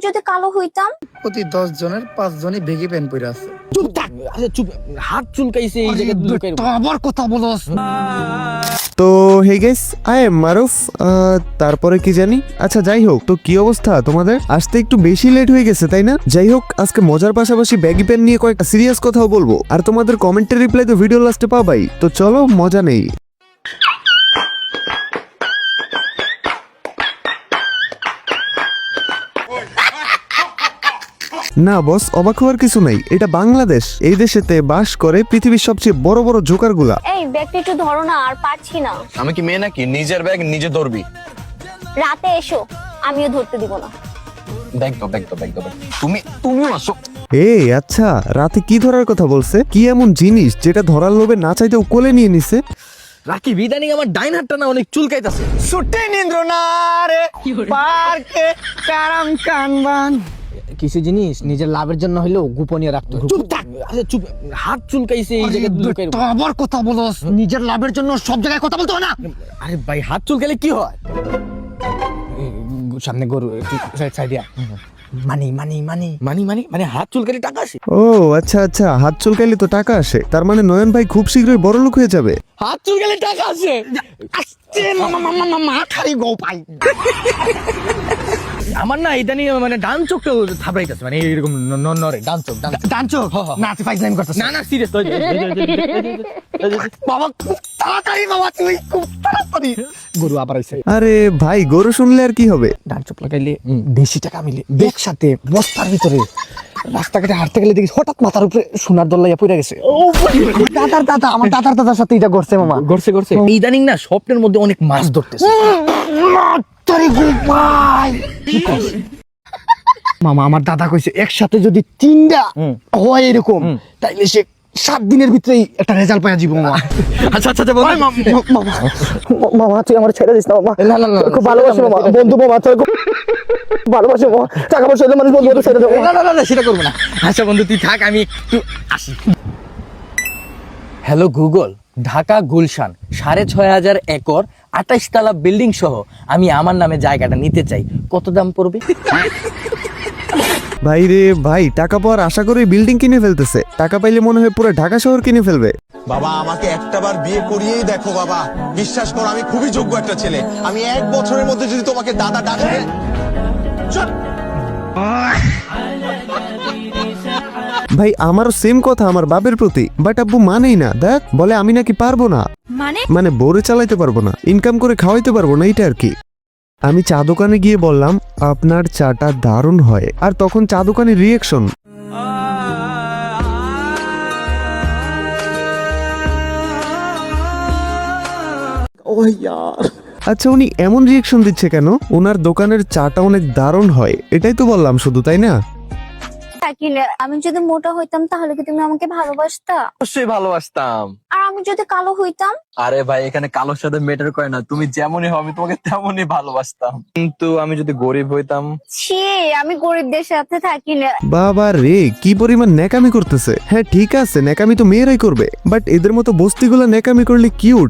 যদি কালো হইতাম? প্রতি 10 জনের 5 জনই বেগি প্যান্ট পরে আছে। চুপ থাক। আচ্ছা চুপ, হাত চুলকাইছে এই জায়গায় লুকাই। আবার কথা বলছ। তো হে গাইস, আই এম মারুফ। তারপরে কি জানি, আচ্ছা যাই হোক, তো কি অবস্থা তোমাদের? আসতে একটু বেশি লেট হয়ে গেছে তাই না? যাই হোক, আজকে মজার পাশাপাশি ব্যাগি প্যান্ট নিয়ে কয়েকটা সিরিয়াস কথাও বলবো, আর তোমাদের কমেন্টের রিপ্লাই তো ভিডিও লাস্টে পাবাই। তো চলো মজা নেই। না বস, অবাক হওয়ার কিছু নাই, এটা বাংলাদেশ। এই দেশেতে বাস করে পৃথিবীর সবচেয়ে বড় বড় জোকার গুলা। এই ব্যাগটা একটু ধরো না, আর পারছি না। আমি কি মেয়ে নাকি নিজের ব্যাগ নিজে ধরবি? রাতে এসো, আমিও ধরতে দিব না। ব্যাগ তো তুমিও আসো। এই আচ্ছা, রাতে কি ধরার কথা বলছে? কি এমন জিনিস যেটা ধরার লোভে না চাইতেও কোলে নিয়ে নিছে? রাকি বিদানিং আমার ডাইন হাতটা না অনেক চুলকাইতাছে। ছুটে নিন্দ্র না রে পার্কে কারাম কানবান। কিছু জিনিস নিজের লাভের জন্য হইলেও গোপনীয় রাখতে হবে। চুপ থাক। আচ্ছা চুপ, হাত চুলকাইছে এই জায়গায় লুকাই। আবার কথা বলছ। নিজের লাভের জন্য সব জায়গায় কথা বলতে হয় না। আরে ভাই, হাত চুলকাইলে কি হয়? সামনে গরু, সাইড দিয়া। মানে হাত চুলকাইলে টাকা আসে। ও আচ্ছা আচ্ছা, হাত চুলকাইলে তো টাকা আসে, তার মানে নয়ন ভাই খুব শীঘ্রই বড় লোক হয়ে যাবে। হাত চুলকাইলে টাকা আসে। আস্তে মামা খালি গো পাই। আমার না ইদানি মানে ডান চোখটা থাবড়াইতেছে, মানে এরকম নরে ডান চোখ। ডানচো না তুই ফাইজলামি করছিস। না সিরিয়াস। বাবা খুব তাড়াতাড়ি, বাবা তুই খুব তাড়াতাড়ি। গরু আবার আইছে। আরে ভাই, গরু শুনলে আর কি হবে? ডান চোখ লাগাইলে বেশি টাকা মিলে। একসাথে বস্তার ভিতরে রাস্তাঘাটে হাঁটতে গেলে দেখি হঠাৎ মাথার উপরে সোনার দল্লাইয়া পড়ে গেছে। আমার দাদার সাথে এটা করছে মামা। গড়ছে ইদানিং না স্বপ্নের মধ্যে অনেক মাছ ধরতেছে। মামা আমার দাদা কইছে একসাথে যদি 3টা হয় এরকম, তাইলে সে 7 দিনের ভিতরেই একটা রেজাল্ট পাওয়া যাবে মামা। আচ্ছা মামা তুই আমার ছেড়ে দিস না মামা। না খুব ভালোবাসি মামা, বন্ধু মামা, তোর খুব ভালোবাসি মামা। টাকা পয়সা হলে মানুষ বন্ধু ছেড়ে দেবো। না সেটা করবো না। আচ্ছা বন্ধু তুই থাক, আমি একটু আসি। Hello Google, Dhaka Gulshan 6,500 acre 28 তলা বিল্ডিং সহ আমি আমার নামে জায়গাটা নিতে চাই, কত দাম পড়বে? ভাই রে ভাই, টাকা পাওয়ার আশা করে বিল্ডিং কিনে ফেলতেছে। টাকা পাইলে মনে হয় পুরো ঢাকা শহর কিনে ফেলবে। বাবা আমাকে একটাবার বিয়ে করিয়েই দেখো বাবা, বিশ্বাস করো আমি খুবই যোগ্য একটা ছেলে। আমি 1 বছরের মধ্যে যদি তোমাকে দাদা ডাকে। ভাই আমারও সেম কথা আমার বাপের প্রতি, বাট আব্বু মানেই না। দেখ বলে আমি নাকি পারবো না, মানে বোরে চালাইতে পারবো না, ইনকাম করে খাওয়াইতে পারবো না, এইটা আর কি। আমি চা দোকানে গিয়ে বললাম আপনার চাটা দারুণ হয়, আর তখন চা দোকানের রিয়েকশন, আচ্ছা উনি এমন রিয়েকশন দিচ্ছে কেন? ওনার দোকানের চাটা অনেক দারুণ হয়, এটাই তো বললাম শুধু, তাই না? আমি যদি মোটা হইতাম তাহলে কি তুমি আমাকে ভালোবাসতা? অবশ্যই ভালোবাসতাম। আর আমি যদি কালো হইতাম? আরে ভাই, এখানে কালোর সাথে ম্যাটার করে না, তুমি যেমনই হবে তোমাকে তেমনই ভালোবাসতাম। কিন্তু আমি যদি গরিব হইতাম? ছি, আমি গরিবদের সাথে থাকি না। বাবা রে, কি পরিমাণ ন্যাকামি করতেছে। হ্যাঁ ঠিক আছে, ন্যাকামি তো মেয়েরাই করবে, বাট এদের মতো বস্তিগুলো ন্যাকামি করলে কিউট।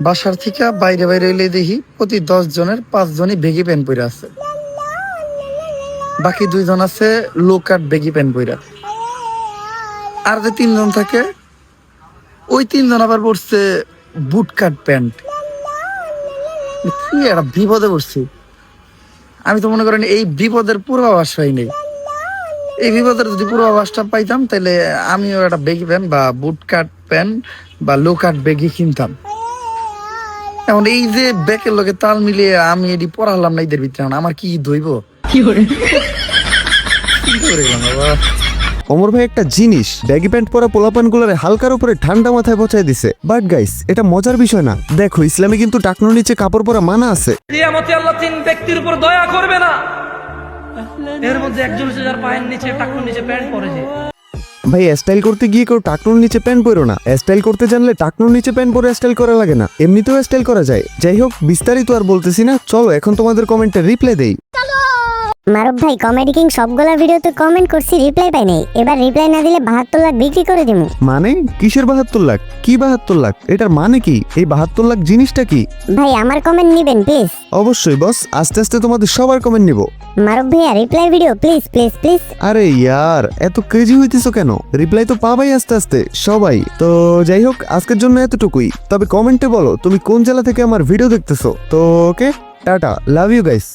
বাসার থেকে বাইরে হইলে দেখি প্রতি 10 জনের 5 জনই বেগি প্যান্ট পরে আছে। বাকি 2 জন আছে লো কাট বেগি প্যান্ট পরে। আর যে 3 জন থাকে, ওই 3 জন আবার পরছে বুট কাট প্যান্ট। কি একটা বিপদে পড়ছি আমি। তো মনে করেন এই বিপদের পূর্বাভাস হয় নেই। এই বিপদের যদি পূর্বাভাসটা পাইতাম তাহলে আমিও একটা বেগি প্যান্ট বা বুট কাট প্যান্ট বা লো কাট বেগি কিনতাম। এখন এই যে ব্যাকের লগে তাল মিলিয়ে আমি এটি পড়ালাম না, এদের ভিতরে আমার কি দইব? অমর ভাই একটা জিনিস, ব্যাগি প্যান্ট পরা পোলাপান গুলারে হালকার উপরে ঠান্ডা মাথায় পৌঁছায় দিছে। বাট গাইস, এটা মজার বিষয় না। দেখো ইসলামে কিন্তু টাকনোর নিচে কাপড় পরা মানা আছে। কিয়ামতে আল্লাহ 3 ব্যক্তির উপর দয়া করবে না, এর মধ্যে একজন হচ্ছে যার পায়ের নিচে টাকনোর নিচে প্যান্ট পরেছে। ভাই স্টাইল করতে গিয়ে কেউ টাকনোর নিচে প্যান্ট পরো না। স্টাইল করতে জানলে টাকনোর নিচে প্যান্ট পরে স্টাইল করা লাগে না, এমনিতেও স্টাইল করা যায়। যাই হোক, বিস্তারিত আর বলতেছি না, চলো এখন তোমাদের কমেন্টে রিপ্লাই দেই। মারুফ ভাই কমেডি কিং সবগুলা ভিডিওতে কমেন্ট করছি, রিপ্লাই পাই নাই। এবার রিপ্লাই না দিলে 72 লাখ বিক্রি করে দিমু। মানে কিসের 72 লাখ? কি 72 লাখ? এটার মানে কি? এই 72 লাখ জিনিসটা কি? ভাই আমার কমেন্ট নিবেন প্লিজ। অবশ্যই বস, আস্তে আস্তে তোমাদের সবার কমেন্ট নিব। মারুফ ভাইয়া reply video please please please. আরে ইয়ার এত ক্রেজি হইতেছো কেন? রিপ্লাই তো পাবাই আস্তে আস্তে সবাই। তো যাই হোক, আজকের জন্য এতটুকুই। তবে কমেন্টে বলো তুমি কোন জেলা থেকে আমার ভিডিও দেখতেছো। তো ওকে, টাটা, লাভ ইউ গাইস।